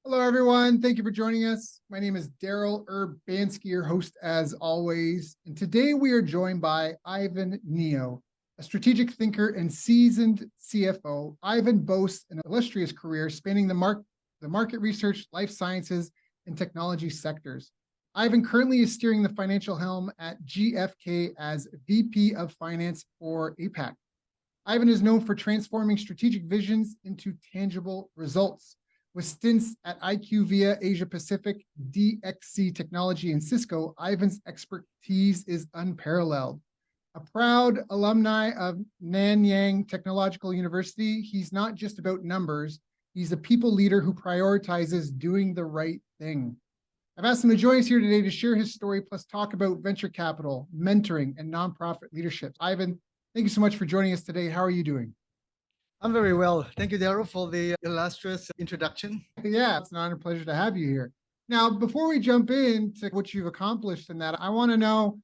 Hello, everyone. Thank you for joining us. My name is Daryl Urbanski, your host as always. And today we are joined by Ivan Neo, a strategic thinker and seasoned CFO. Ivan boasts an illustrious career spanning the market research, life sciences, and technology sectors. Ivan currently is steering the financial helm at GfK as VP of Finance for APAC. Ivan is known for transforming strategic visions into tangible results. With stints at IQVIA, Asia Pacific, DXC Technology, and Cisco, Ivan's expertise is unparalleled. A proud alumni of Nanyang Technological University, he's not just about numbers, he's a people leader who prioritizes doing the right thing. I've asked him to join us here today to share his story, plus talk about venture capital, mentoring, and nonprofit leadership. Ivan, thank you so much for joining us today. How are you doing? I'm very well. Thank you, Daryl, for the illustrious introduction. Yeah, it's an honor and pleasure to have you here. Now, before we jump into what you've accomplished in that, I want to know,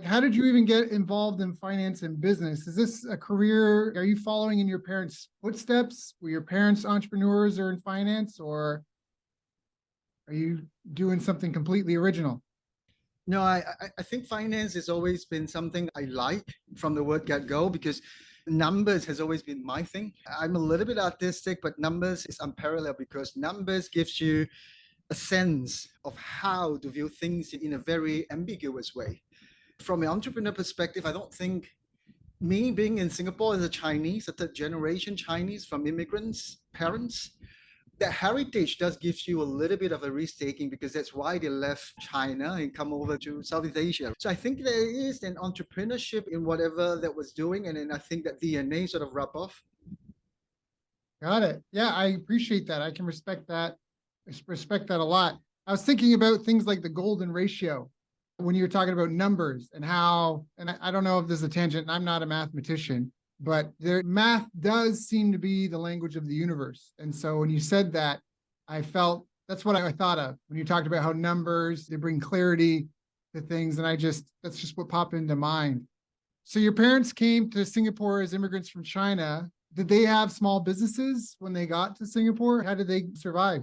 how did you even get involved in finance and business? Is this a career? Are you following in your parents' footsteps? Were your parents entrepreneurs or in finance, or are you doing something completely original? No, I think finance has always been something I like from the word get-go because numbers has always been my thing. I'm a little bit artistic, but numbers is unparalleled because numbers gives you a sense of how to view things in a very ambiguous way. From an entrepreneur perspective, I don't think me being in Singapore as a Chinese, a third generation Chinese from immigrants, parents, that heritage does give you a little bit of a risk-taking because that's why they left China and come over to Southeast Asia. So I think there is an entrepreneurship in whatever that was doing, and then I think that DNA sort of rub off. Got it. Yeah, I appreciate that. I can respect that. I respect that a lot. I was thinking about things like the golden ratio when you're talking about numbers and how, and I don't know if this is a tangent, and I'm not a mathematician, but their math does seem to be the language of the universe. And so when you said that, I felt that's what I thought of when you talked about how numbers, they bring clarity to things. And that's just what popped into mind. So your parents came to Singapore as immigrants from China. Did they have small businesses when they got to Singapore? How did they survive?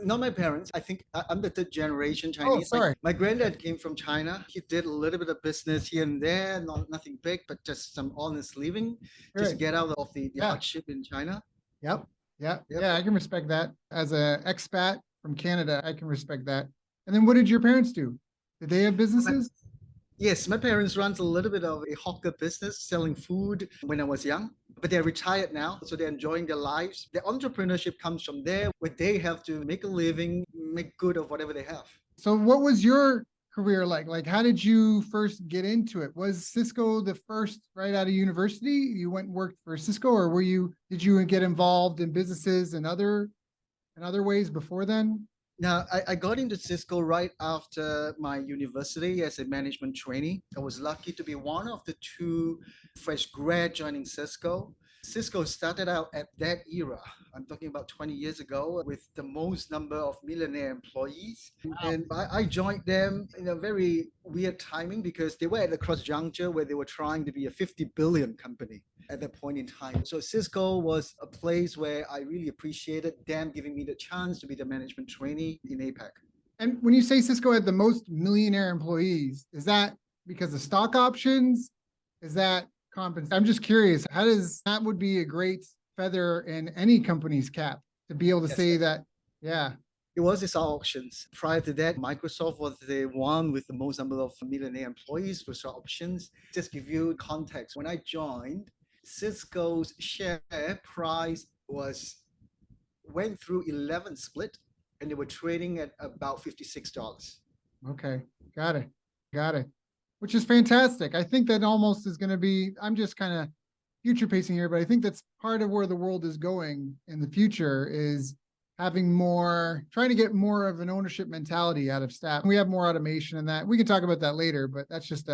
Not my parents. I think I'm the third generation Oh, Chinese. sorry. My granddad came from China. He did a little bit of business here and there, nothing big, but just some honest living, just to Great. get out of the Yeah. hardship in China. Yep. Yeah. Yep. Yeah. I can respect that. As an expat from Canada, I can respect that. And then what did your parents do? Did they have businesses? Yes, my parents runs a little bit of a hawker business selling food when I was young, but they're retired now, so they're enjoying their lives. The entrepreneurship comes from there, where they have to make a living, make good of whatever they have. So what was your career like? How did you first get into it? Was Cisco the first right out of university? You went and worked for Cisco, or did you get involved in businesses in other ways before then? Now, I got into Cisco right after my university as a management trainee. I was lucky to be one of the two fresh grad joining Cisco. Cisco started out at that era. I'm talking about 20 years ago with the most number of millionaire employees. Wow. And I joined them in a very weird timing because they were at the cross juncture where they were trying to be a 50 billion company at that point in time. So Cisco was a place where I really appreciated them giving me the chance to be the management trainee in APAC. And when you say Cisco had the most millionaire employees, is that because of stock options? Is that I'm just curious, that would be a great feather in any company's cap to be able to say that, yeah. It was its options. Prior to that, Microsoft was the one with the most number of millionaire employees with options. Just give you context. When I joined, Cisco's share price went through 11 split, and they were trading at about $56. Okay, got it. Which is fantastic. I think that almost is going to be, I'm just kind of future pacing here, but I think that's part of where the world is going in the future is trying to get more of an ownership mentality out of staff. We have more automation in that. We can talk about that later, but that's just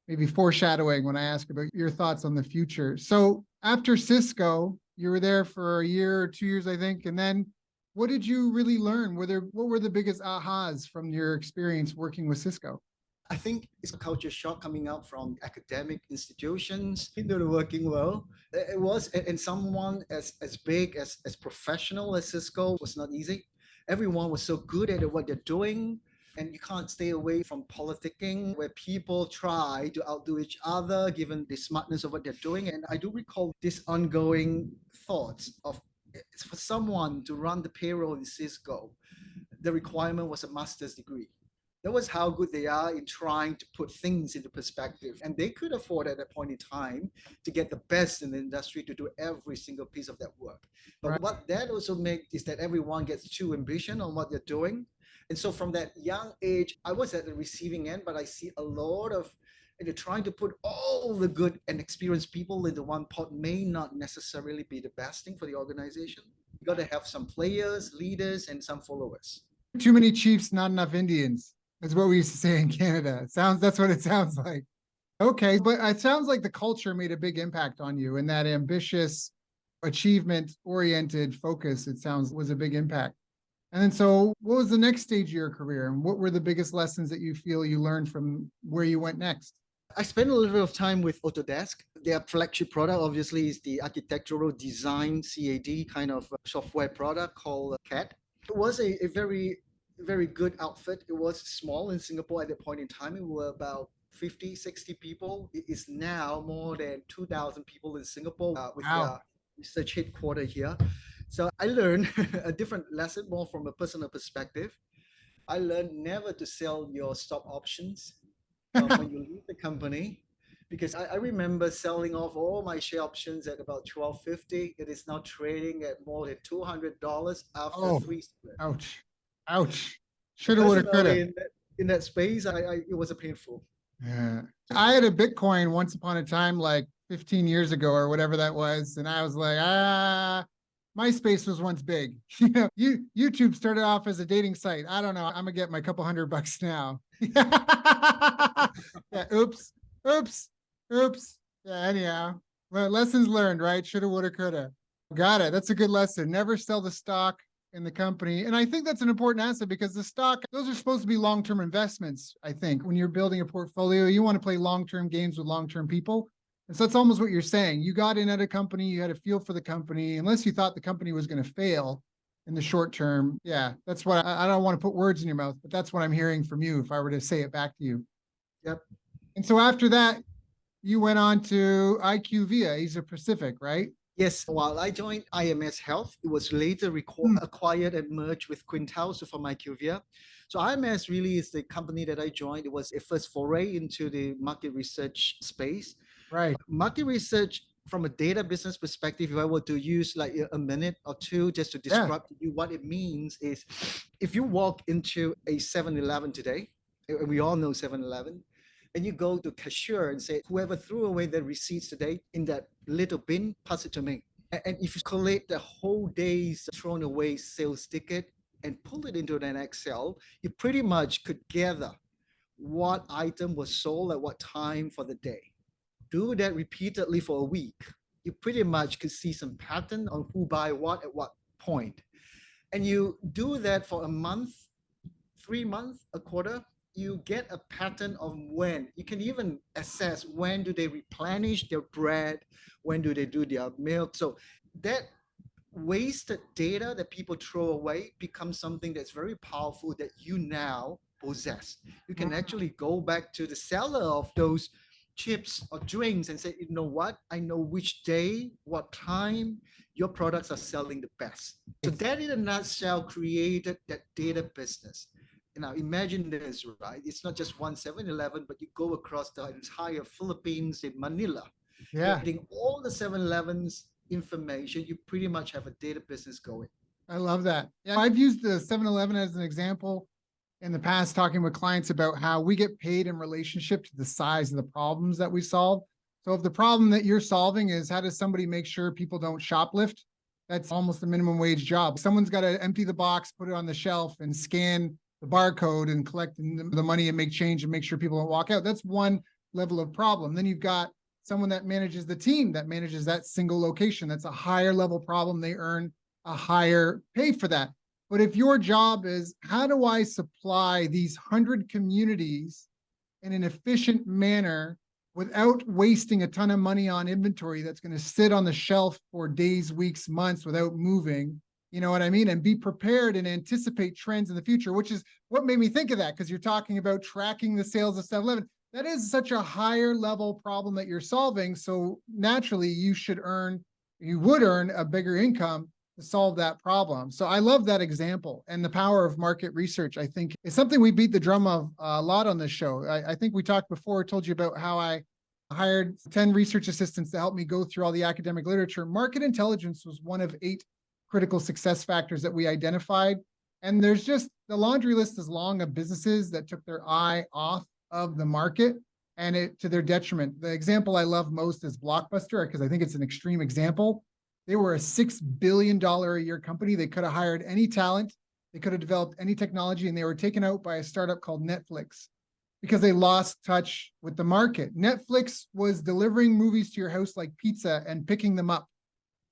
maybe foreshadowing when I ask about your thoughts on the future. So after Cisco, you were there for a year or 2 years, I think. And then what did you really learn? What were the biggest ahas from your experience working with Cisco? I think it's a culture shock coming out from academic institutions into the working world. It was, and someone as big, as professional as Cisco was not easy. Everyone was so good at what they're doing, and you can't stay away from politicking where people try to outdo each other given the smartness of what they're doing. And I do recall this ongoing thoughts of it's for someone to run the payroll in Cisco, the requirement was a master's degree. That was how good they are in trying to put things into perspective. And they could afford at that point in time to get the best in the industry to do every single piece of that work. But Right. what that also makes is that everyone gets too ambitious on what they're doing. And so from that young age, I was at the receiving end, but I see a lot of and they're trying to put all the good and experienced people into one pot may not necessarily be the best thing for the organization. You got to have some players, leaders, and some followers. Too many chiefs, not enough Indians. That's what we used to say in Canada. That's what it sounds like. Okay, but it sounds like the culture made a big impact on you, and that ambitious, achievement-oriented focus, it sounds, was a big impact. And then, so what was the next stage of your career, and what were the biggest lessons that you feel you learned from where you went next? I spent a little bit of time with Autodesk. Their flagship product, obviously, is the architectural design CAD kind of software product called CAD. It was a very, very good outfit. It was small in Singapore at that point in time. It were about 50, 60 people. It is now more than 2,000 people in Singapore with Wow. their research headquarters here. So I learned a different lesson, more from a personal perspective. I learned never to sell your stock options when you leave the company, because I remember selling off all my share options at about 12.50. It is now trading at more than $200 after Oh, three split. ouch. Ouch. So Shoulda, woulda, personally, coulda. in that space, it was a painful. Yeah. I had a Bitcoin once upon a time, like 15 years ago or whatever that was. And I was like, MySpace was once big. YouTube started off as a dating site. I don't know. I'm gonna get my couple $100 now. Yeah. Oops. Oops. Oops. Yeah. Anyhow, well, lessons learned, right? Shoulda, woulda, coulda. Got it. That's a good lesson. Never sell the stock in the company. And I think that's an important asset because the stock, those are supposed to be long-term investments. I think when you're building a portfolio, you want to play long-term games with long-term people. And so that's almost what you're saying. You got in at a company, you had a feel for the company, unless you thought the company was going to fail in the short term. Yeah, that's what I don't want to put words in your mouth, but that's what I'm hearing from you if I were to say it back to you. Yep. And so after that, you went on to IQVIA, Asia Pacific, right? Yes, while I joined IMS Health, it was later acquired and merged with Quintel to form IQVIA. So IMS really is the company that I joined. It was a first foray into the market research space. Right. Market research from a data business perspective, if I were to use like a minute or two just to Yeah. describe to you what it means is if you walk into a 7-Eleven today, and we all know 7-Eleven, and you go to cashier and say, whoever threw away their receipts today in that little bin, pass it to me. And if you collate the whole day's thrown away sales ticket and pull it into an Excel, you pretty much could gather what item was sold at what time for the day. Do that repeatedly for a week, you pretty much could see some pattern on who buy what at what point. And you do that for a month, 3 months, a quarter, you get a pattern of when. You can even assess when do they replenish their bread, when do they do their milk. So that wasted data that people throw away becomes something that's very powerful that you now possess. You can actually go back to the seller of those chips or drinks and say, you know what? I know which day, what time your products are selling the best. So that in a nutshell created that data business. Now imagine this, right? It's not just one 7-Eleven, but you go across the entire Philippines in Manila. Yeah. Getting all the 7-Elevens information, you pretty much have a data business going. I love that. Yeah, I've used the 7-Eleven as an example in the past, talking with clients about how we get paid in relationship to the size of the problems that we solve. So if the problem that you're solving is how does somebody make sure people don't shoplift, that's almost a minimum wage job. Someone's got to empty the box, put it on the shelf, and scan the barcode and collect the money and make change and make sure people don't walk out. That's one level of problem. Then you've got someone that manages the team that manages that single location. That's a higher level problem. They earn a higher pay for that. But if your job is, how do I supply these 100 communities in an efficient manner without wasting a ton of money on inventory that's going to sit on the shelf for days, weeks, months without moving. You know what I mean? And be prepared and anticipate trends in the future, which is what made me think of that, because you're talking about tracking the sales of 7-Eleven. That is such a higher level problem that you're solving. So naturally, you would earn a bigger income to solve that problem. So I love that example, and the power of market research, I think, is something we beat the drum of a lot on this show. I think we talked before, told you about how I hired 10 research assistants to help me go through all the academic literature. Market intelligence was one of 8 critical success factors that we identified. And there's just, the laundry list is long of businesses that took their eye off of the market, and it to their detriment. The example I love most is Blockbuster, because I think it's an extreme example. They were a $6 billion a year company. They could have hired any talent. They could have developed any technology, and they were taken out by a startup called Netflix because they lost touch with the market. Netflix was delivering movies to your house like pizza and picking them up.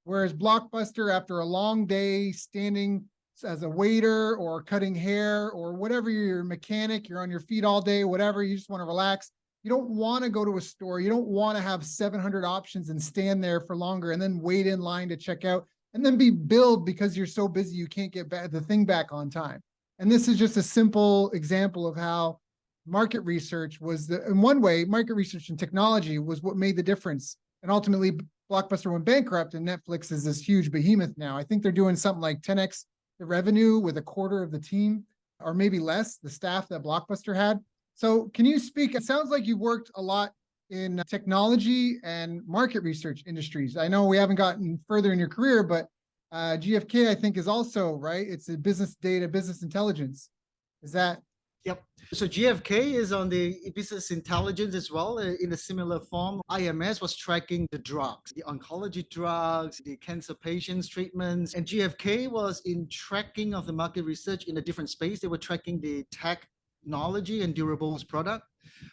Whereas Blockbuster, after a long day standing as a waiter or cutting hair or whatever, you're a mechanic, you're on your feet all day, whatever, you just want to relax. You don't want to go to a store. You don't want to have 700 options and stand there for longer and then wait in line to check out and then be billed because you're so busy you can't get the thing back on time. And this is just a simple example of how market research was in one way, market research and technology was what made the difference. And ultimately, Blockbuster went bankrupt, and Netflix is this huge behemoth now. I think they're doing something like 10x the revenue with a quarter of the team, or maybe less, the staff that Blockbuster had. So can you speak? It sounds like you've worked a lot in technology and market research industries. I know we haven't gotten further in your career, but GfK, I think, is also, right? It's a business data, business intelligence. Is that? Yep. So GfK is on the business intelligence as well in a similar form. IMS was tracking the drugs, the oncology drugs, the cancer patients treatments, and GfK was in tracking of the market research in a different space. They were tracking the technology and durables product,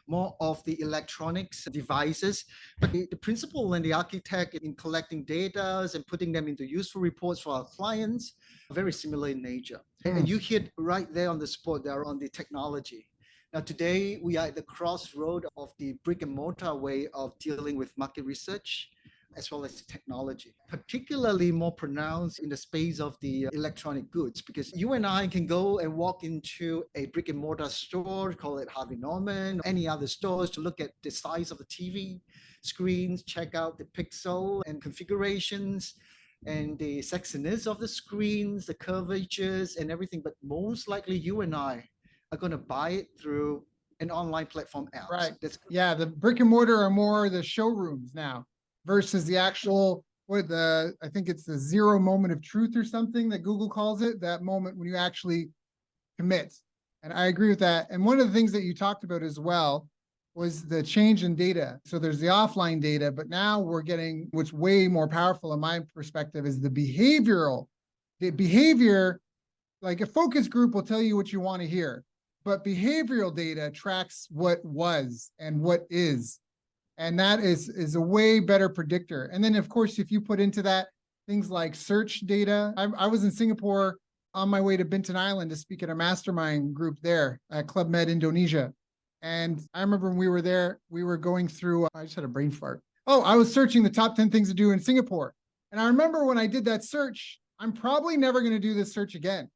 more of the electronics devices. But the principle and the architect in collecting data and putting them into useful reports for our clients are very similar in nature. And you hit right there on the spot there on the technology. Now, today we are at the crossroad of the brick and mortar way of dealing with market research as well as technology, particularly more pronounced in the space of the electronic goods, because you and I can go and walk into a brick and mortar store, call it Harvey Norman, any other stores, to look at the size of the TV screens, check out the pixel and configurations and the sexiness of the screens, the curvatures and everything. But most likely you and I are going to buy it through an online platform else. Right. Yeah, the brick and mortar are more the showrooms now versus the actual, I think it's the zero moment of truth or something that Google calls it, that moment when you actually commit. And I agree with that. And one of the things that you talked about as well was the change in data. So there's the offline data, but now we're getting what's way more powerful in my perspective is the behavioral. The behavior, like a focus group will tell you what you want to hear, but behavioral data tracks what was and what is. And that is a way better predictor. And then, of course, if you put into that things like search data, I was in Singapore on my way to Bintan Island to speak at a mastermind group there at Club Med Indonesia. And I remember when we were there, we were going through, I just had a brain fart. Oh, I was searching the top 10 things to do in Singapore. And I remember when I did that search, I'm probably never going to do this search again.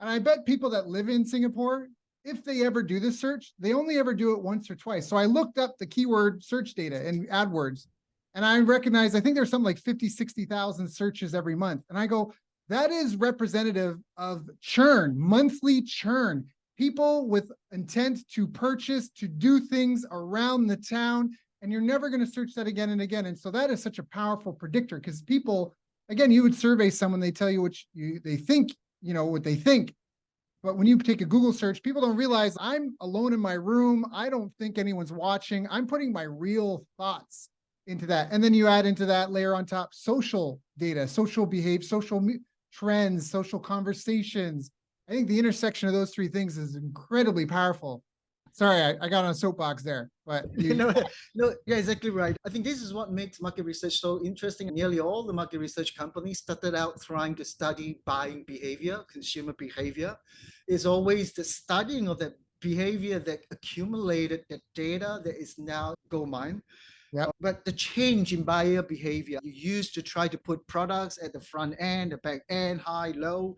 And I bet people that live in Singapore, if they ever do this search, they only ever do it once or twice. So I looked up the keyword search data in AdWords, and I recognized, I think there's something like 50, 60,000 searches every month. And I go, that is representative of churn, monthly churn. People with intent to purchase, to do things around the town, and you're never going to search that again and again. And so that is such a powerful predictor, because people, again, you would survey someone, they tell you what they think, what they think. But when you take a Google search, people don't realize I'm alone in my room. I don't think anyone's watching. I'm putting my real thoughts into that. And then you add into that layer on top social data, social behavior, social trends, social conversations. I think the intersection of those three things is incredibly powerful. Sorry, I got on a soapbox there, but no, yeah, exactly right. I think this is what makes market research so interesting. Nearly all the market research companies started out trying to study buying behavior, consumer behavior. It's always the studying of that behavior that accumulated, that data that is now gold mine. Yep. But the change in buyer behavior, you used to try to put products at the front end, the back end, high, low.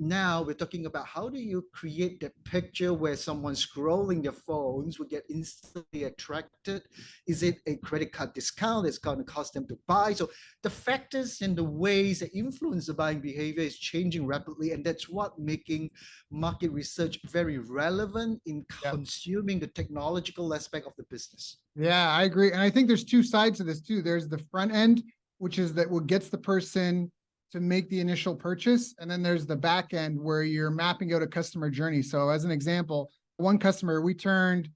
Now we're talking about how do you create that picture where someone scrolling their phones will get instantly attracted? Is it a credit card discount that's going to cost them to buy? So the factors and the ways that influence the buying behavior is changing rapidly. And that's what making market research very relevant in Yep. consuming the technological aspect of the business. Yeah, I agree. And I think there's two sides to this too. There's the front end, which is that what gets the person to make the initial purchase. And then there's the back end where you're mapping out a customer journey. So as an example, one customer, we turned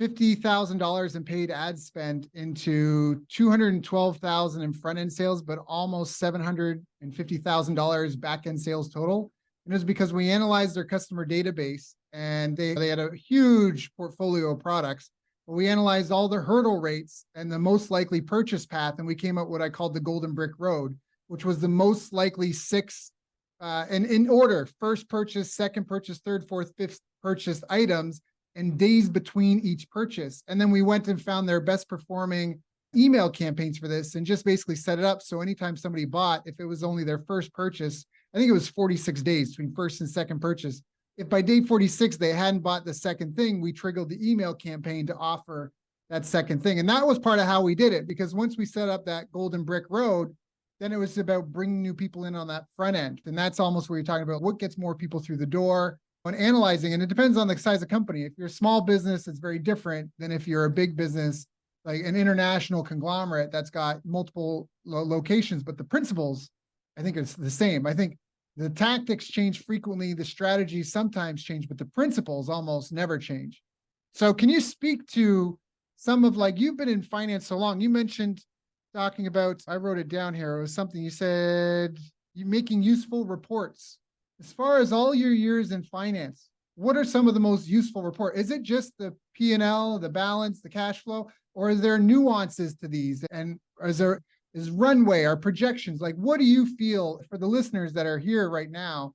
$50,000 in paid ad spend into $212,000 in front end sales, but almost $750,000 back end sales total. And it was because we analyzed their customer database and they had a huge portfolio of products. But we analyzed all the hurdle rates and the most likely purchase path, and we came up with what I called the golden brick road, which was the most likely six, and in order: first purchase, second purchase, third, fourth, fifth purchase items, and days between each purchase. And then we went and found their best performing email campaigns for this and just basically set it up. So anytime somebody bought, if it was only their first purchase, I think it was 46 days between first and second purchase. If by day 46, they hadn't bought the second thing, we triggered the email campaign to offer that second thing. And that was part of how we did it, because once we set up that golden brick road, then it was about bringing new people in on that front end. And that's almost where you're talking about what gets more people through the door when analyzing. And it depends on the size of company. If you're a small business, it's very different than if you're a big business, like an international conglomerate that's got multiple locations, but the principles, I think it's the same. I think the tactics change frequently, the strategies sometimes change, but the principles almost never change. So can you speak to some of, like, you've been in finance so long, you mentioned talking about, I wrote it down here, it was something you said, you making useful reports. As far as all your years in finance, what are some of the most useful reports? Is it just the P&L, the balance, the cash flow, or is there nuances to these? And is runway or projections, like, what do you feel for the listeners that are here right now,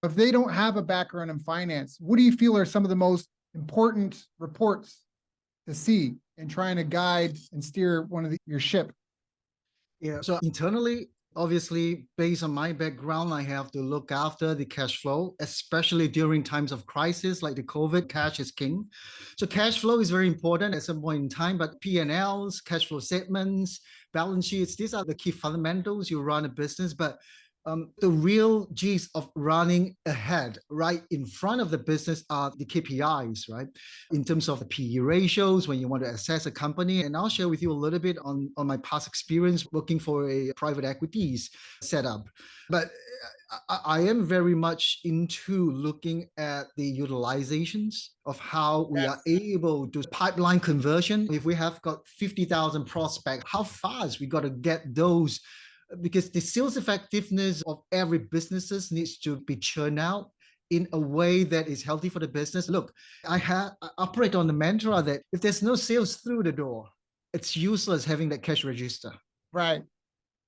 if they don't have a background in finance, what do you feel are some of the most important reports to see in trying to guide and steer your ship? Yeah, so internally, obviously, based on my background, I have to look after the cash flow, especially during times of crisis like the COVID. Cash is king. So cash flow is very important at some point in time, but P&Ls, cash flow statements, balance sheets, these are the key fundamentals you run a business. But the real gist of running ahead, right in front of the business, are the KPIs, right? In terms of the PE ratios, when you want to assess a company. And I'll share with you a little bit on my past experience working for a private equities setup. But I am very much into looking at the utilizations of how we are able to pipeline conversion. If we have got 50,000 prospects, how fast we got to get those, because the sales effectiveness of every business needs to be churned out in a way that is healthy for the business. Look, I operate on the mantra that if there's no sales through the door, it's useless having that cash register. Right.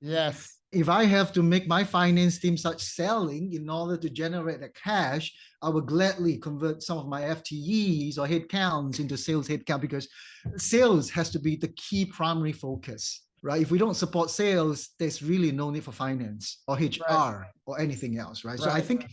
Yes. If I have to make my finance team start selling in order to generate the cash, I will gladly convert some of my FTEs or headcounts into sales headcount, because sales has to be the key primary focus, right? If we don't support sales, there's really no need for finance or HR or anything else, right? So I think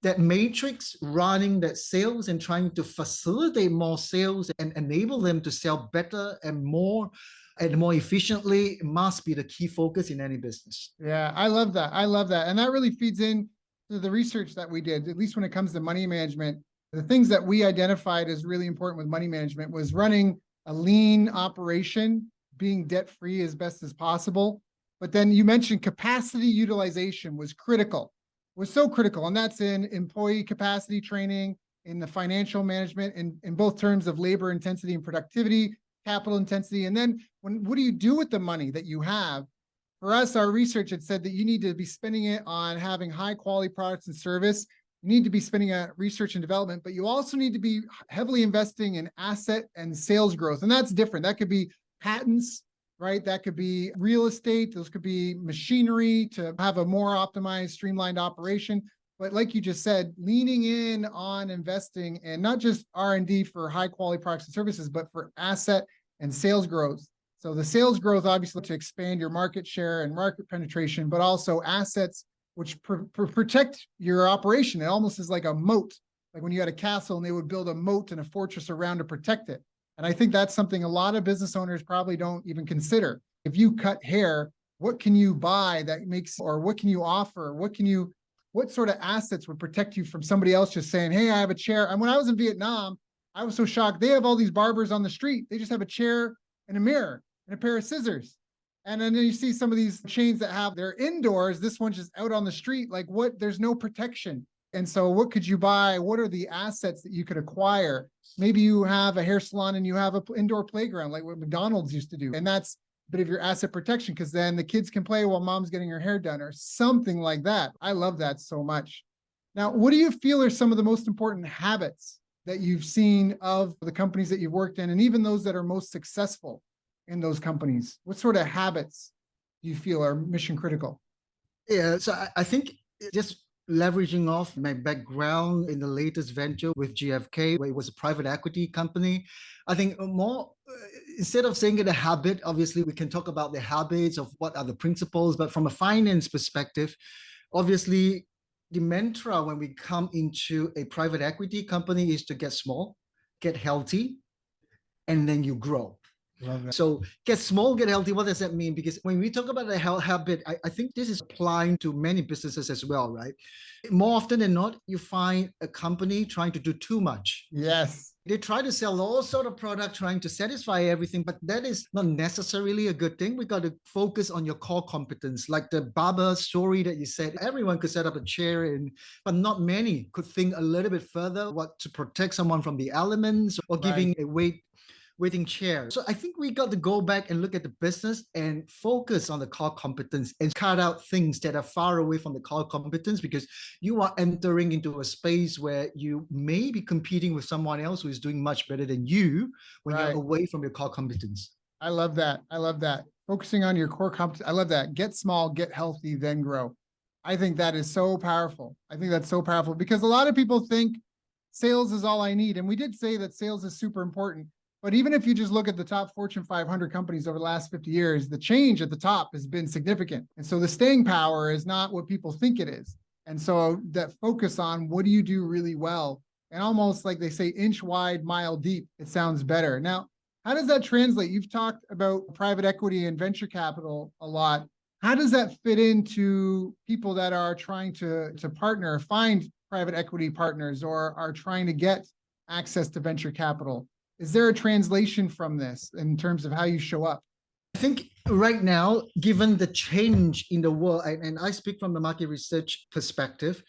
that matrix, running that sales and trying to facilitate more sales and enable them to sell better and more efficiently, must be the key focus in any business. Yeah, I love that. I love that. And that really feeds in to the research that we did, at least when it comes to money management. The things that we identified as really important with money management was running a lean operation, being debt-free as best as possible. But then you mentioned capacity utilization was critical, was so critical. And that's in employee capacity training, in the financial management, in both terms of labor intensity and productivity, capital intensity. And then what do you do with the money that you have? For us, our research had said that you need to be spending it on having high quality products and service. You need to be spending on research and development, but you also need to be heavily investing in asset and sales growth. And that's different. That could be patents, right? That could be real estate. Those could be machinery to have a more optimized, streamlined operation. But like you just said, leaning in on investing and not just R&D for high quality products and services, but for asset and sales growth. So the sales growth, obviously, to expand your market share and market penetration, but also assets which protect your operation. It almost is like a moat, like when you had a castle and they would build a moat and a fortress around to protect it. And I think that's something a lot of business owners probably don't even consider. If you cut hair, what can you buy that makes, or what can you offer? What sort of assets would protect you from somebody else just saying, hey, I have a chair. And when I was in Vietnam, I was so shocked. They have all these barbers on the street. They just have a chair and a mirror and a pair of scissors. And then you see some of these chains that have their indoors, this one's just out on the street. Like what, there's no protection. And so what could you buy? What are the assets that you could acquire? Maybe you have a hair salon and you have an indoor playground like what McDonald's used to do. And that's a bit of your asset protection because then the kids can play while mom's getting her hair done or something like that. I love that so much. Now, what do you feel are some of the most important habits that you've seen of the companies that you've worked in and even those that are most successful in those companies? What sort of habits do you feel are mission critical? Yeah, so I think just leveraging off my background in the latest venture with GfK, where it was a private equity company, I think more, instead of saying it a habit, obviously we can talk about the habits of what are the principles, but from a finance perspective, obviously the mantra when we come into a private equity company is to get small, get healthy, and then you grow. So get small, get healthy. What does that mean? Because when we talk about the health habit, I think this is applying to many businesses as well, right? More often than not, you find a company trying to do too much. Yes. They try to sell all sort of product, trying to satisfy everything, but that is not necessarily a good thing. We got to focus on your core competence. Like the barber story that you said, everyone could set up a chair, but not many could think a little bit further, what to protect someone from the elements or giving a waiting chair. So I think we got to go back and look at the business and focus on the core competence and cut out things that are far away from the core competence, because you are entering into a space where you may be competing with someone else who is doing much better than you when you're away from your core competence. I love that. I love that. Focusing on your core competence. I love that. Get small, get healthy, then grow. I think that is so powerful. I think that's so powerful because a lot of people think sales is all I need. And we did say that sales is super important. But even if you just look at the top Fortune 500 companies over the last 50 years, the change at the top has been significant. And so the staying power is not what people think it is. And so that focus on what do you do really well, and almost like they say, inch wide, mile deep, it sounds better. Now, how does that translate? You've talked about private equity and venture capital a lot. How does that fit into people that are trying to partner, find private equity partners, or are trying to get access to venture capital? Is there a translation from this in terms of how you show up? I think right now, given the change in the world, and I speak from the market research perspective,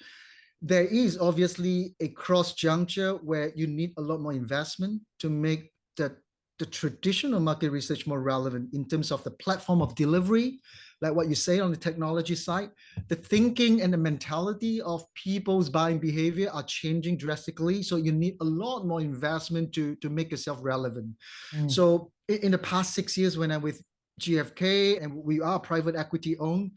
there is obviously a cross juncture where you need a lot more investment to make the traditional market research more relevant in terms of the platform of delivery, like what you say on the technology side. The thinking and the mentality of people's buying behavior are changing drastically. So you need a lot more investment to make yourself relevant. So in the past 6 years when I'm with GfK and we are private equity owned,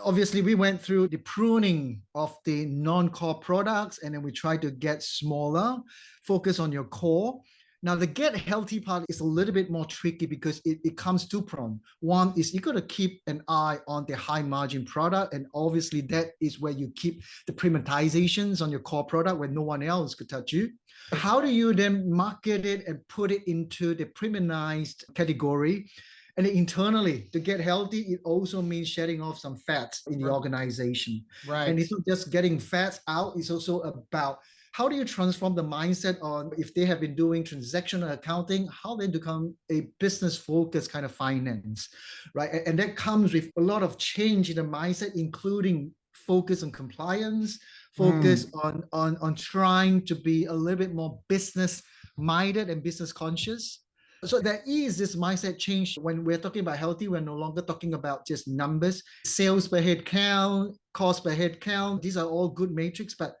obviously we went through the pruning of the non-core products, and then we try to get smaller, focus on your core. Now, the get healthy part is a little bit more tricky because it comes two-pronged. One is you got to keep an eye on the high margin product. And obviously that is where you keep the premiumizations on your core product where no one else could touch you. How do you then market it and put it into the premiumized category? And internally, to get healthy, it also means shedding off some fats in the organization. Right. And it's not just getting fats out, it's also about how do you transform the mindset on, if they have been doing transactional accounting, how they become a business-focused kind of finance, right? And that comes with a lot of change in the mindset, including focus on compliance, focus on trying to be a little bit more business-minded and business conscious. So there is this mindset change. When we're talking about healthy, we're no longer talking about just numbers, sales per head count, cost per head count. These are all good metrics, but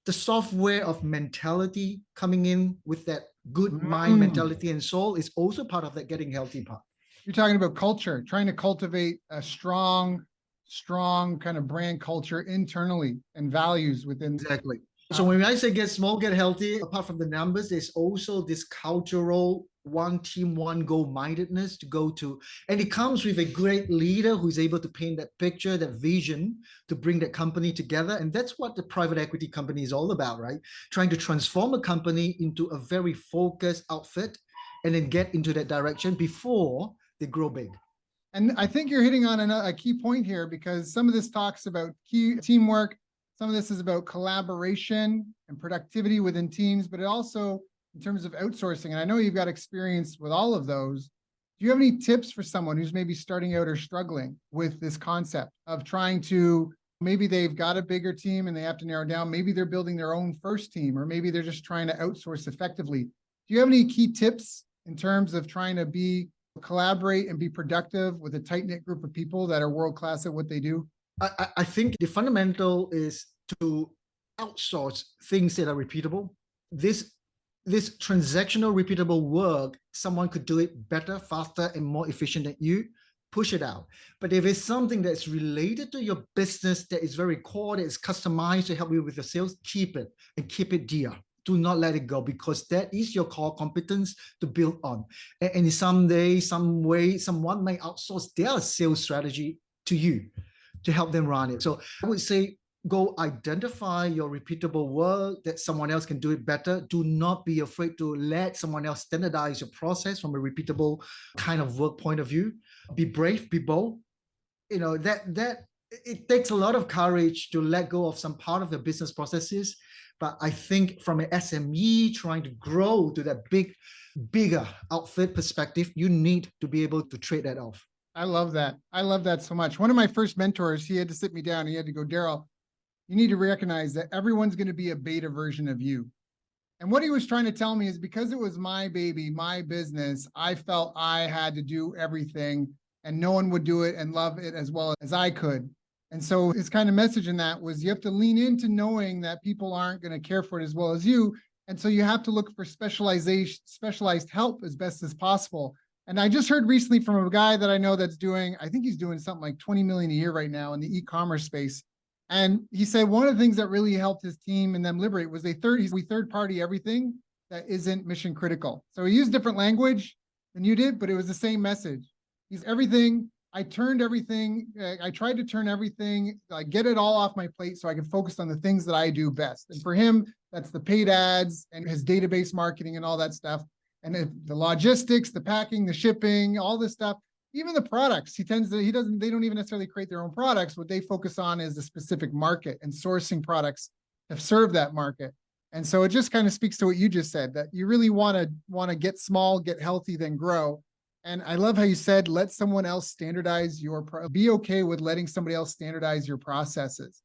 the software of mentality coming in with that good mind mentality and soul is also part of that getting healthy part. You're talking about culture, trying to cultivate a strong strong kind of brand culture internally and values within. Exactly. So when I say get small, get healthy, apart from the numbers, there's also this cultural one team, one goal mindedness to go to. And it comes with a great leader who's able to paint that picture, that vision to bring that company together. And that's what the private equity company is all about, right? Trying to transform a company into a very focused outfit and then get into that direction before they grow big. And I think you're hitting on a key point here, because some of this talks about key teamwork. Some of this is about collaboration and productivity within teams, but it also in terms of outsourcing. And I know you've got experience with all of those. Do you have any tips for someone who's maybe starting out or struggling with this concept of trying to, maybe they've got a bigger team and they have to narrow down, maybe they're building their own first team, or maybe they're just trying to outsource effectively. Do you have any key tips in terms of trying to collaborate and be productive with a tight-knit group of people that are world-class at what they do? I think the fundamental is to outsource things that are repeatable. This transactional repeatable work, someone could do it better, faster, and more efficient than you. Push it out. But if it's something that's related to your business, that is very core, that is customized to help you with your sales, keep it and keep it dear. Do not let it go, because that is your core competence to build on. And someday, some way, someone may outsource their sales strategy to you to help them run it. So I would say go identify your repeatable work that someone else can do it better. Do not be afraid to let someone else standardize your process from a repeatable kind of work point of view. Be brave, be bold. You know, that it takes a lot of courage to let go of some part of the business processes. But I think from an SME trying to grow to that bigger outfit perspective, you need to be able to trade that off. I love that. I love that so much. One of my first mentors, he had to sit me down. He had to go, Daryl, you need to recognize that everyone's going to be a beta version of you. And what he was trying to tell me is, because it was my baby, my business, I felt I had to do everything and no one would do it and love it as well as I could. And so his kind of message in that was, you have to lean into knowing that people aren't going to care for it as well as you. And so you have to look for specialized help as best as possible. And I just heard recently from a guy that I know that's doing, I think he's doing something like 20 million a year right now in the e-commerce space. And he said one of the things that really helped his team and them liberate was we third party everything that isn't mission critical. So he used different language than you did, but it was the same message. He's everything. I tried to turn everything, get it all off my plate so I can focus on the things that I do best. And for him, that's the paid ads and his database marketing and all that stuff. And the logistics, the packing, the shipping, all this stuff, even the products, they don't even necessarily create their own products. What they focus on is the specific market and sourcing products to serve that market. And so it just kind of speaks to what you just said, that you really want to get small, get healthy, then grow. And I love how you said, let someone else standardize be okay with letting somebody else standardize your processes.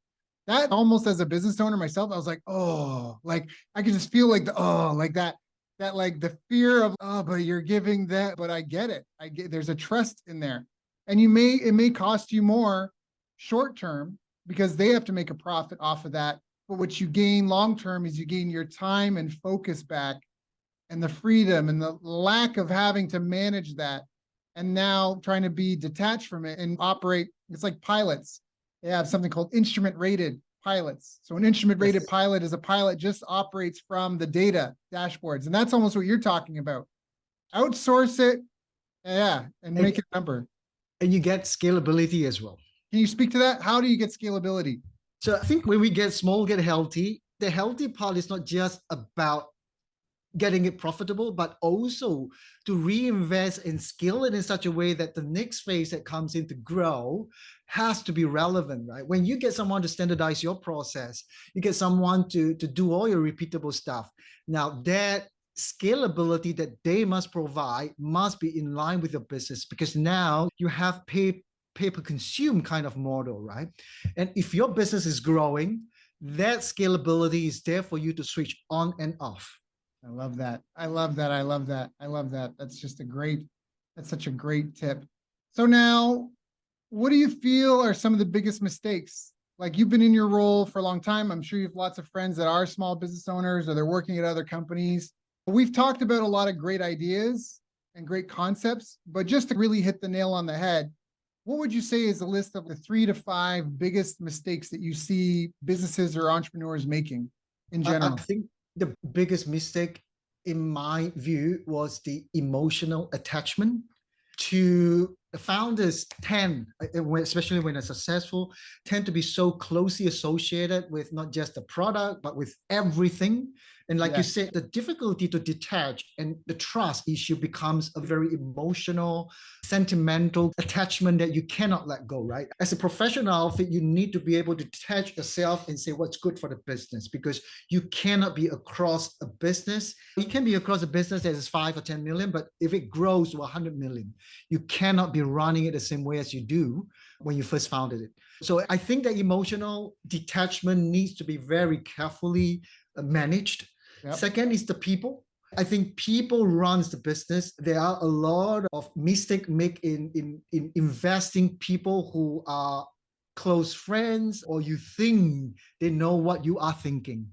That almost, as a business owner myself, I was like, oh, like I could just feel like that like the fear of, oh, but you're giving that, but I get it. There's a trust in there. And it may cost you more short term because they have to make a profit off of that. But what you gain long term is you gain your time and focus back, and the freedom and the lack of having to manage that. And now trying to be detached from it and operate. It's like pilots. They have something called instrument rated pilots. So an instrument rated pilot is a pilot just operates from the data dashboards. And that's almost what you're talking about. Outsource it. Yeah. And make it a number. And you get scalability as well. Can you speak to that? How do you get scalability? So I think when we get small, get healthy, the healthy part is not just about getting it profitable, but also to reinvest and scale it in such a way that the next phase that comes in to grow has to be relevant, right? When you get someone to standardize your process, you get someone to do all your repeatable stuff. Now that scalability that they must provide must be in line with your business, because now you have pay per consume kind of model, right? And if your business is growing, that scalability is there for you to switch on and off. I love that. I love that. I love that. I love that. That's such a great tip. So now, what do you feel are some of the biggest mistakes? Like, you've been in your role for a long time. I'm sure you have lots of friends that are small business owners or they're working at other companies. We've talked about a lot of great ideas and great concepts, but just to really hit the nail on the head, What would you say is a list of the 3 to 5 biggest mistakes that you see businesses or entrepreneurs making in I general? think the biggest mistake, in my view, was the emotional attachment to the founders tend, especially when they're successful, tend to be so closely associated with not just the product, but with everything. And like you Yes. said, the difficulty to detach and the trust issue becomes a very emotional, sentimental attachment that you cannot let go, right? As a professional outfit, you need to be able to detach yourself and say what's good for the business, because you cannot be across a business. You can be across a business that is 5 or 10 million, but if it grows to 100 million, you cannot be running it the same way as you do when you first founded it. So I think that emotional detachment needs to be very carefully managed. Yep. Second is the people. I think people runs the business. There are a lot of mistake made in investing people who are close friends, or you think they know what you are thinking,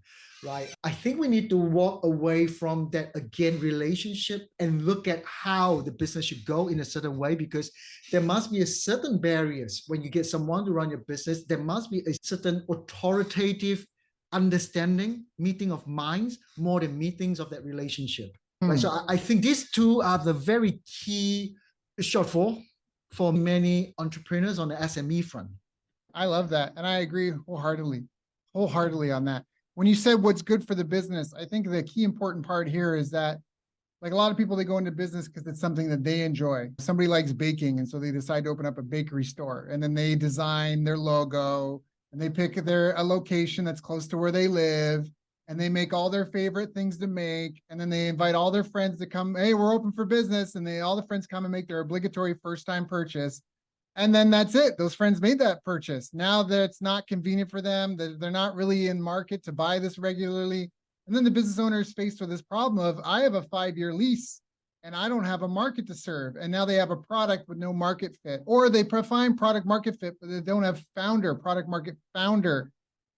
right? I think we need to walk away from that again relationship and look at how the business should go in a certain way, because there must be a certain barriers when you get someone to run your business. There must be a certain authoritative understanding, meeting of minds more than meetings of that relationship. Right. So I think these two are the very key shortfall for many entrepreneurs on the SME front. I love that. And I agree wholeheartedly on that. When you said what's good for the business, I think the key important part here is that, like, a lot of people, they go into business because it's something that they enjoy. Somebody likes baking, and so they decide to open up a bakery store, and then they design their logo, and they pick a location that's close to where they live, and they make all their favorite things to make, and then they invite all their friends to come. Hey, we're open for business, and all the friends come and make their obligatory first-time purchase. And then that's it. Those friends made that purchase. Now that it's not convenient for them, that they're not really in market to buy this regularly. And then the business owner is faced with this problem of, I have a 5-year lease and I don't have a market to serve. And now they have a product with no market fit, or they find product market fit, but they don't have product market founder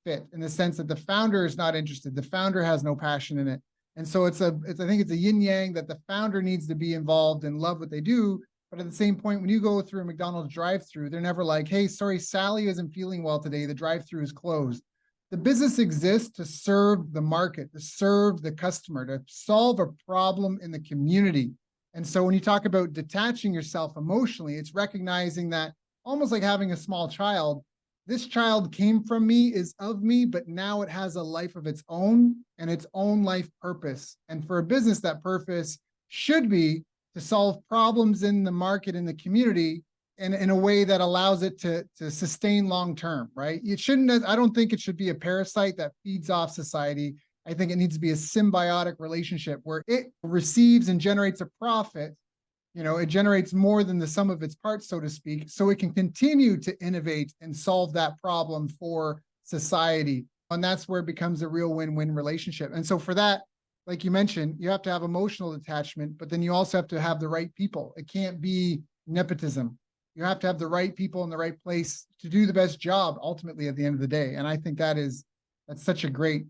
fit, in the sense that the founder is not interested. The founder has no passion in it. And so I think it's a yin yang, that the founder needs to be involved and love what they do. But at the same point, when you go through a McDonald's drive-through, they're never like, hey, sorry, Sally isn't feeling well today. The drive-through is closed. The business exists to serve the market, to serve the customer, to solve a problem in the community. And so when you talk about detaching yourself emotionally, it's recognizing that, almost like having a small child, this child came from me, is of me, but now it has a life of its own and its own life purpose. And for a business, that purpose should be to solve problems in the market, in the community, and in a way that allows it to sustain long-term, right? It shouldn't, I don't think it should be a parasite that feeds off society. I think it needs to be a symbiotic relationship where it receives and generates a profit. It generates more than the sum of its parts, so to speak, so it can continue to innovate and solve that problem for society. And that's where it becomes a real win-win relationship. And so for that, like you mentioned, you have to have emotional attachment, but then you also have to have the right people. It can't be nepotism. You have to have the right people in the right place to do the best job ultimately at the end of the day. And I think that's such a great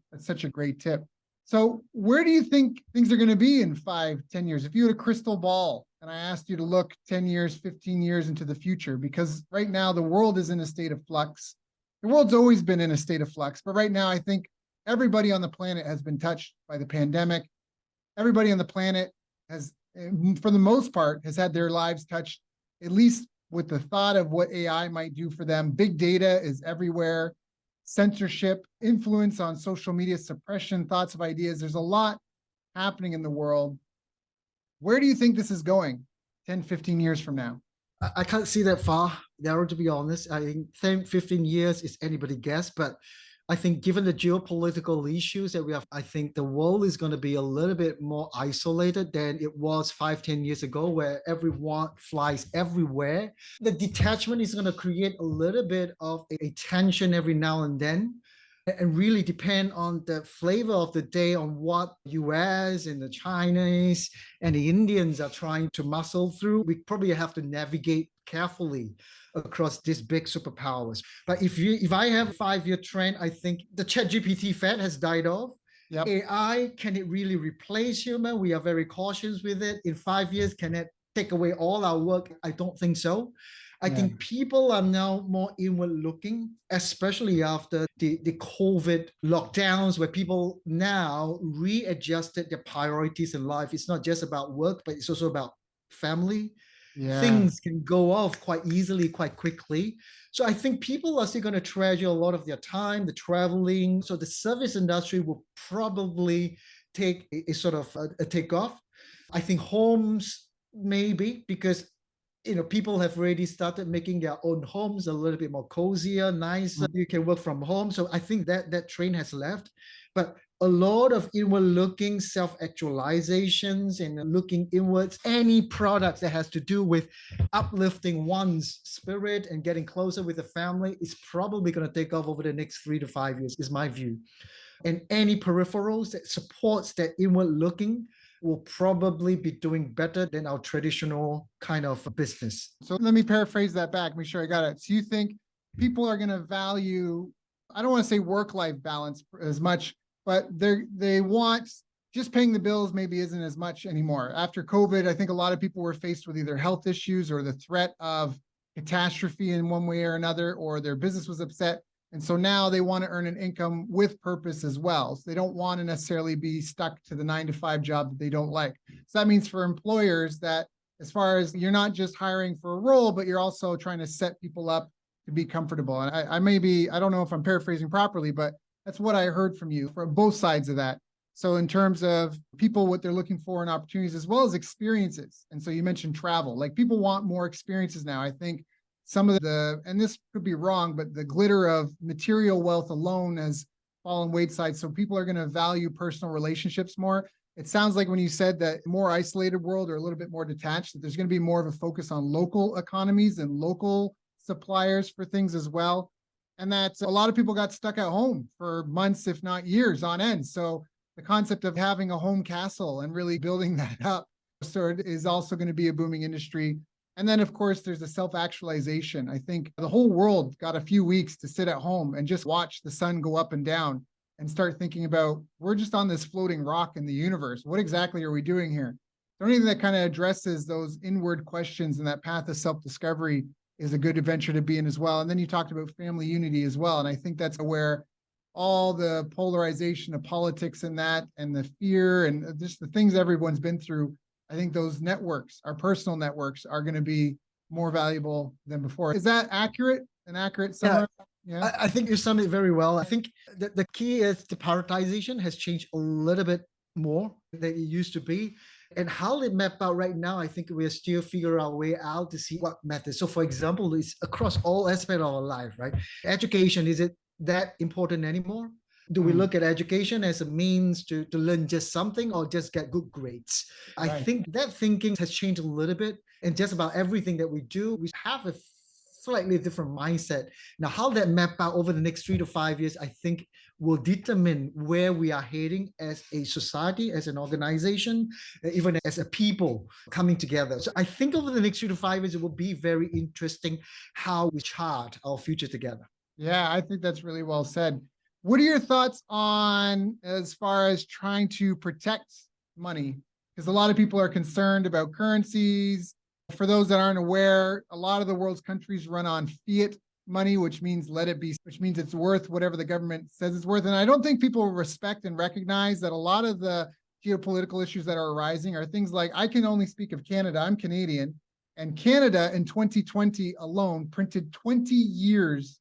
tip. So where do you think things are going to be in 5, 10 years? If you had a crystal ball and I asked you to look 10 years, 15 years into the future, because right now the world is in a state of flux. The world's always been in a state of flux, but right now I think everybody on the planet has been touched by the pandemic. Everybody on the planet has, for the most part, has had their lives touched, at least with the thought of what AI might do for them. Big data is everywhere. Censorship, influence on social media, suppression, thoughts of ideas. There's a lot happening in the world. Where do you think this is going 10, 15 years from now? I can't see that far, Daryl, to be honest. I think 10, 15 years is anybody's guess, but I think given the geopolitical issues that we have, I think the world is going to be a little bit more isolated than it was 5, 10 years ago, where everyone flies everywhere. The detachment is going to create a little bit of a tension every now and then, and really depend on the flavor of the day, on what US and the Chinese and the Indians are trying to muscle through. We probably have to navigate carefully across these big superpowers. But if I have a 5-year trend, I think the ChatGPT fad has died off. Yep. AI, can it really replace human? We are very cautious with it. In 5 years, can it take away all our work? I don't think so. I think people are now more inward looking, especially after the COVID lockdowns, where people now readjusted their priorities in life. It's not just about work, but it's also about family. Things can go off quite easily, quite quickly. So I think people are still going to treasure a lot of their time, the traveling. So the service industry will probably take a sort of a takeoff. I think homes maybe, because people have already started making their own homes a little bit more cozier, nicer. You can work from home. So I think that train has left. But a lot of inward looking self-actualizations and looking inwards, any product that has to do with uplifting one's spirit and getting closer with the family is probably going to take off over the next 3 to 5 years, is my view. And any peripherals that supports that inward looking will probably be doing better than our traditional kind of business. So let me paraphrase that back, make sure I got it. So you think people are going to value, I don't want to say work-life balance as much, but they want, just paying the bills maybe isn't as much anymore. After COVID, I think a lot of people were faced with either health issues or the threat of catastrophe in one way or another, or their business was upset. And so now they want to earn an income with purpose as well. So they don't want to necessarily be stuck to the 9-to-5 job that they don't like. So that means for employers that as far as you're not just hiring for a role, but you're also trying to set people up to be comfortable. And I don't know if I'm paraphrasing properly, but that's what I heard from you from both sides of that. So in terms of people, what they're looking for in opportunities as well as experiences. And so you mentioned travel, like people want more experiences now. I think some of the, and this could be wrong, but the glitter of material wealth alone has fallen wayside. So people are going to value personal relationships more. It sounds like when you said that more isolated world or a little bit more detached, that there's going to be more of a focus on local economies and local suppliers for things as well. And that a lot of people got stuck at home for months, if not years on end. So the concept of having a home castle and really building that up is also going to be a booming industry. And then, of course, there's a self-actualization. I think the whole world got a few weeks to sit at home and just watch the sun go up and down and start thinking about, we're just on this floating rock in the universe. What exactly are we doing here? So anything that kind of addresses those inward questions and that path of self-discovery is a good adventure to be in as well. And then you talked about family unity as well. And I think that's where all the polarization of politics and that, and the fear and just the things everyone's been through, I think those networks, our personal networks, are going to be more valuable than before. Is that accurate? An accurate summary? Yeah. I think you summed it very well. I think the key is the prioritization has changed a little bit more than it used to be. And how they map out right now, I think we're still figuring our way out to see what matters. So for example, it's across all aspects of our life, right? Education, is it that important anymore? Do we look at education as a means to learn just something or just get good grades? I think that thinking has changed a little bit. And just about everything that we do, we have a slightly different mindset. Now, how that map out over the next 3 to 5 years, I think will determine where we are heading as a society, as an organization, even as a people coming together. So I think over the next 3 to 5 years, it will be very interesting how we chart our future together. Yeah, I think that's really well said. What are your thoughts on as far as trying to protect money? Because a lot of people are concerned about currencies. For those that aren't aware, a lot of the world's countries run on fiat money, which means let it be, which means it's worth whatever the government says it's worth. And I don't think people respect and recognize that a lot of the geopolitical issues that are arising are things like, I can only speak of Canada, I'm Canadian, and Canada in 2020 alone printed 50 years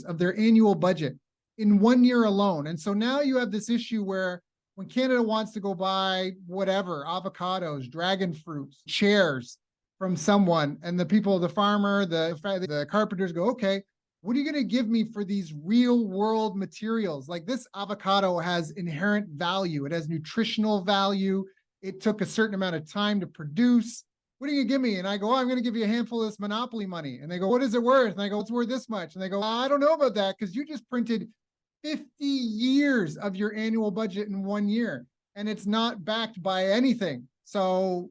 of their annual budget in 1 year alone. And so now you have this issue where when Canada wants to go buy whatever, avocados, dragon fruits, chairs from someone, and the people, the farmer, the carpenters go, okay, what are you going to give me for these real world materials? Like this avocado has inherent value. It has nutritional value. It took a certain amount of time to produce. What are you going to give me? And I go, oh, I'm going to give you a handful of this monopoly money. And they go, what is it worth? And I go, it's worth this much. And they go, I don't know about that because you just printed 50 years of your annual budget in 1 year, and it's not backed by anything. So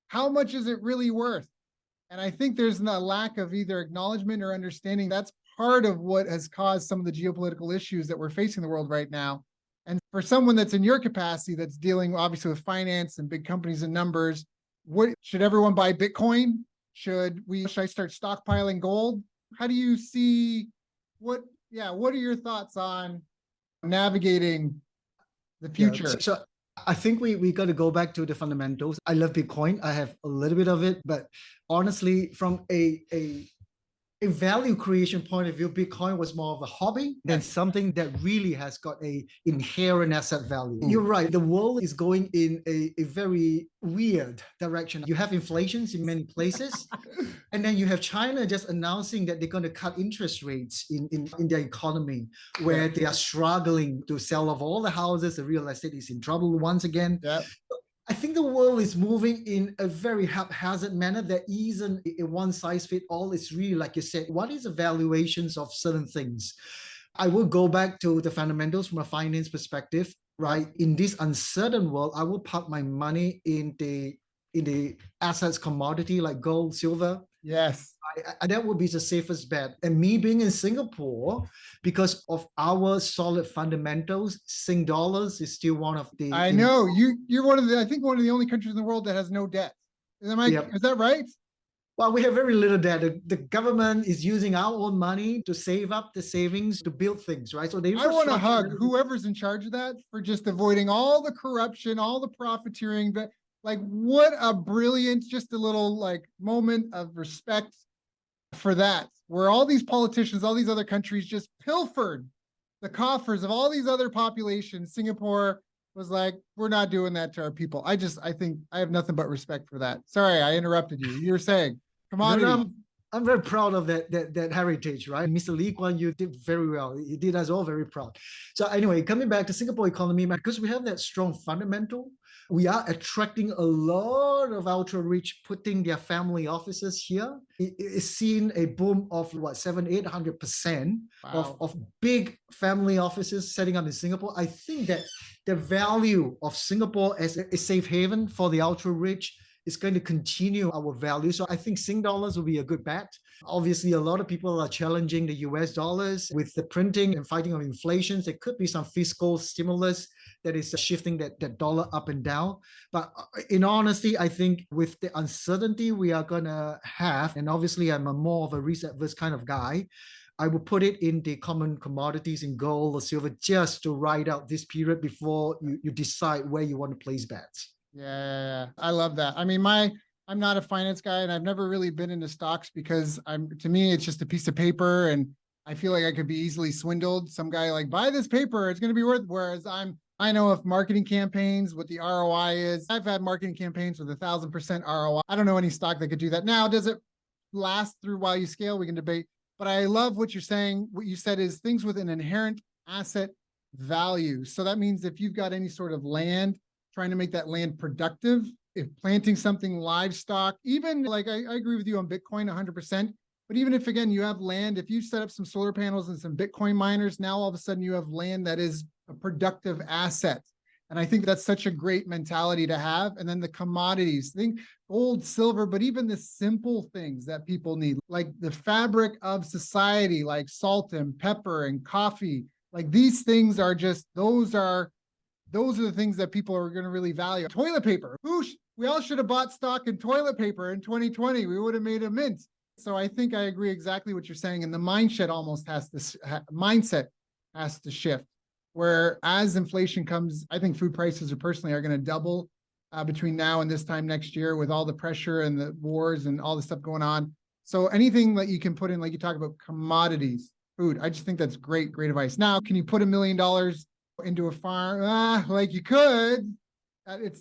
how much is it really worth? And I think there's a lack of either acknowledgement or understanding. That's part of what has caused some of the geopolitical issues that we're facing in the world right now. And for someone that's in your capacity, that's dealing obviously with finance and big companies and numbers, what should everyone buy Bitcoin? Should I start stockpiling gold? How do you see what are your thoughts on navigating the Yeah. future? So I think we got to go back to the fundamentals. I love Bitcoin. I have a little bit of it, but honestly, from a value creation point of view, Bitcoin was more of a hobby than something that really has got a inherent asset value. You're right. The world is going in a very weird direction. You have inflations in many places. And then you have China just announcing that they're going to cut interest rates in their economy, where they are struggling to sell off all the houses. The real estate is in trouble once again. Yeah. I think the world is moving in a very haphazard manner that isn't a one size fit all. It's really, like you said, what is the valuations of certain things? I will go back to the fundamentals from a finance perspective, right? In this uncertain world, I will park my money in the assets commodity like gold, silver. Yes. That would be the safest bet. And me being in Singapore, because of our solid fundamentals, Sing dollars is still one of the. I know you're one of the only countries in the world that has no debt. Is that right? Well, we have very little debt. The government is using our own money to save up the savings to build things, right? So I want to hug whoever's in charge of that for just avoiding all the corruption, all the profiteering. But like, what a brilliant, just a little like moment of respect for that, where all these politicians, all these other countries just pilfered the coffers of all these other populations. Singapore was like, we're not doing that to our people. I think I have nothing but respect for that. Sorry, I interrupted you. You were saying commodity. No, I'm very proud of that heritage, right? Mr. Lee Kuan Yew did very well. He did us all very proud. So anyway, coming back to Singapore economy, because we have that strong fundamental, we are attracting a lot of ultra rich putting their family offices here. It's seen a boom of what, 700-800% of big family offices setting up in Singapore. I think that the value of Singapore as a safe haven for the ultra rich is going to continue our value. So I think Sing dollars will be a good bet. Obviously, a lot of people are challenging the US dollars with the printing and fighting of inflation. There could be some fiscal stimulus that is shifting that dollar up and down. But in honesty, I think with the uncertainty we are going to have, and obviously I'm more of a risk-averse kind of guy, I will put it in the common commodities in gold or silver just to ride out this period before you decide where you want to place bets. Yeah, I love that. I mean, I'm not a finance guy and I've never really been into stocks because to me, it's just a piece of paper and I feel like I could be easily swindled. Some guy like, buy this paper, it's going to be worth, whereas I know of marketing campaigns, what the ROI is. I've had marketing campaigns with 1,000% ROI. I don't know any stock that could do that. Now, does it last through while you scale? We can debate, but I love what you're saying. What you said is things with an inherent asset value. So that means if you've got any sort of land, trying to make that land productive, if planting something, livestock, even like I agree with you on Bitcoin 100%. But even if, again, you have land, if you set up some solar panels and some Bitcoin miners, now all of a sudden you have land that is a productive asset. And I think that's such a great mentality to have. And then the commodities, think gold, silver, but even the simple things that people need, like the fabric of society, like salt and pepper and coffee, like these things are just, those are the things that people are going to really value. Toilet paper. We all should have bought stock in toilet paper in 2020. We would have made a mint. So I think I agree exactly what you're saying. And the mindset has to shift. Where as inflation comes, I think food prices are going to double between now and this time next year with all the pressure and the wars and all the stuff going on. So anything that you can put in, like you talk about commodities, food, I just think that's great advice. Now, can you put $1 million into a farm? Like you could.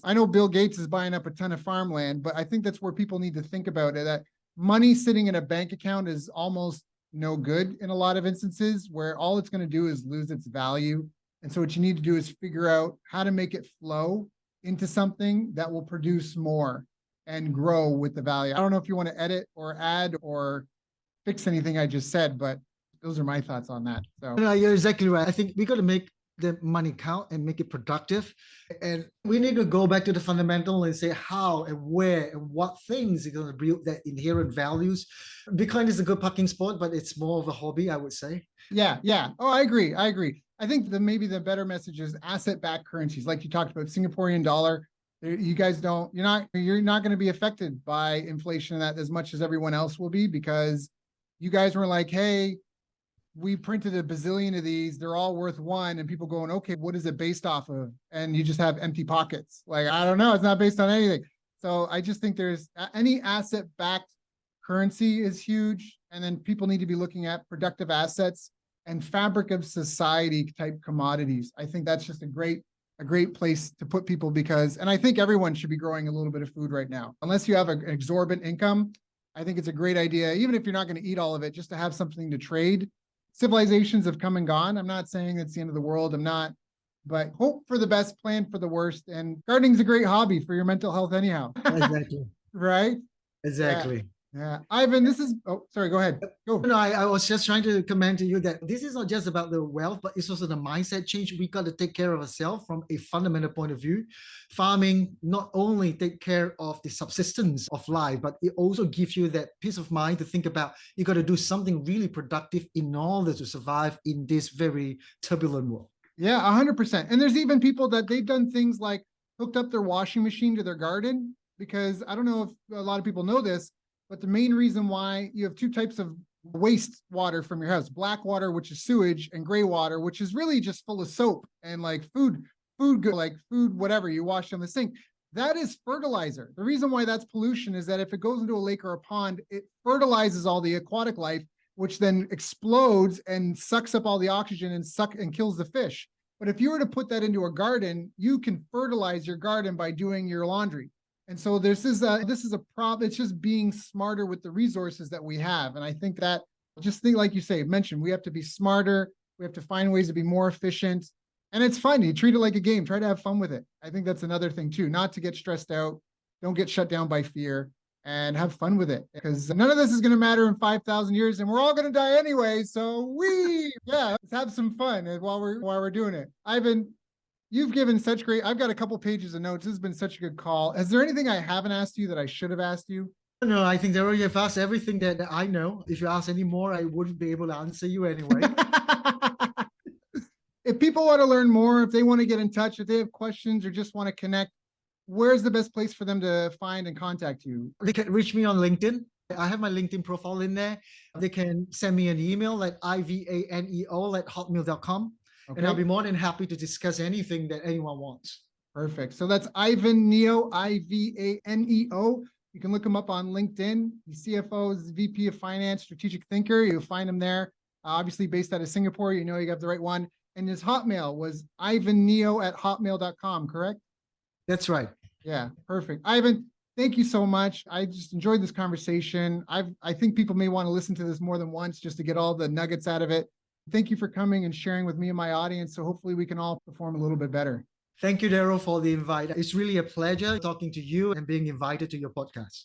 I know Bill Gates is buying up a ton of farmland, but I think that's where people need to think about it. That money sitting in a bank account is almost no good in a lot of instances, where all it's going to do is lose its value. And so what you need to do is figure out how to make it flow into something that will produce more and grow with the value. I don't know if you want to edit or add or fix anything I just said, but those are my thoughts on that. So no, you're exactly right. I think we got to make the money count and make it productive. And we need to go back to the fundamental and say how and where and what things are going to build that inherent values. Bitcoin is a good parking spot, but it's more of a hobby, I would say. Yeah. Oh, I agree. I think maybe the better message is asset-backed currencies. Like you talked about, Singaporean dollar. You guys don't, you're not going to be affected by inflation that as much as everyone else will be, because you guys were like, hey, we printed a bazillion of these, they're all worth one, and people going, okay, what is it based off of? And you just have empty pockets. Like, I don't know, it's not based on anything. So I just think there's any asset backed currency is huge. And then people need to be looking at productive assets and fabric of society type commodities. I think that's just a great place to put people, because, and I think everyone should be growing a little bit of food right now. Unless you have an exorbitant income, I think it's a great idea, even if you're not going to eat all of it, just to have something to trade. Civilizations have come and gone. I'm not saying it's the end of the world. I'm not, but hope for the best, plan for the worst. And gardening's a great hobby for your mental health anyhow. Exactly. Right? Exactly. Yeah. Ivan, this is, oh, sorry, go ahead. Go. No, I was just trying to comment to you that this is not just about the wealth, but it's also the mindset change. We got to take care of ourselves from a fundamental point of view. Farming not only take care of the subsistence of life, but it also gives you that peace of mind to think about you got to do something really productive in order to survive in this very turbulent world. Yeah, 100%. And there's even people that they've done things like hooked up their washing machine to their garden, because I don't know if a lot of people know this, but the main reason why you have two types of waste water from your house, black water, which is sewage, and gray water, which is really just full of soap and like food, whatever you wash on the sink. That is fertilizer. The reason why that's pollution is that if it goes into a lake or a pond, it fertilizes all the aquatic life, which then explodes and sucks up all the oxygen and kills the fish. But if you were to put that into a garden, you can fertilize your garden by doing your laundry. And so this is a problem. It's just being smarter with the resources that we have. And I think that, just think, like you say, mentioned, we have to be smarter. We have to find ways to be more efficient. And it's fun. You treat it like a game. Try to have fun with it. I think that's another thing too, not to get stressed out. Don't get shut down by fear, and have fun with it, because none of this is going to matter in 5,000 years, and we're all going to die anyway. So let's have some fun while we're doing it. Ivan, you've given such great, I've got a couple pages of notes. This has been such a good call. Is there anything I haven't asked you that I should have asked you? No, I think they already have asked everything that I know. If you ask any more, I wouldn't be able to answer you anyway. If people want to learn more, if they want to get in touch, if they have questions or just want to connect, where's the best place for them to find and contact you? They can reach me on LinkedIn. I have my LinkedIn profile in there. They can send me an email at ivaneo@hotmail.com. Okay. And I'll be more than happy to discuss anything that anyone wants. Perfect. So that's Ivan Neo, Ivaneo. You can look him up on LinkedIn. He's CFO, he's VP of Finance, strategic thinker. You'll find him there. Obviously based out of Singapore. You know you have the right one. And his Hotmail was ivaneo@hotmail.com, correct? That's right. Yeah, perfect. Ivan, thank you so much. I just enjoyed this conversation. I think people may want to listen to this more than once just to get all the nuggets out of it. Thank you for coming and sharing with me and my audience. So hopefully we can all perform a little bit better. Thank you, Daryl, for the invite. It's really a pleasure talking to you and being invited to your podcast.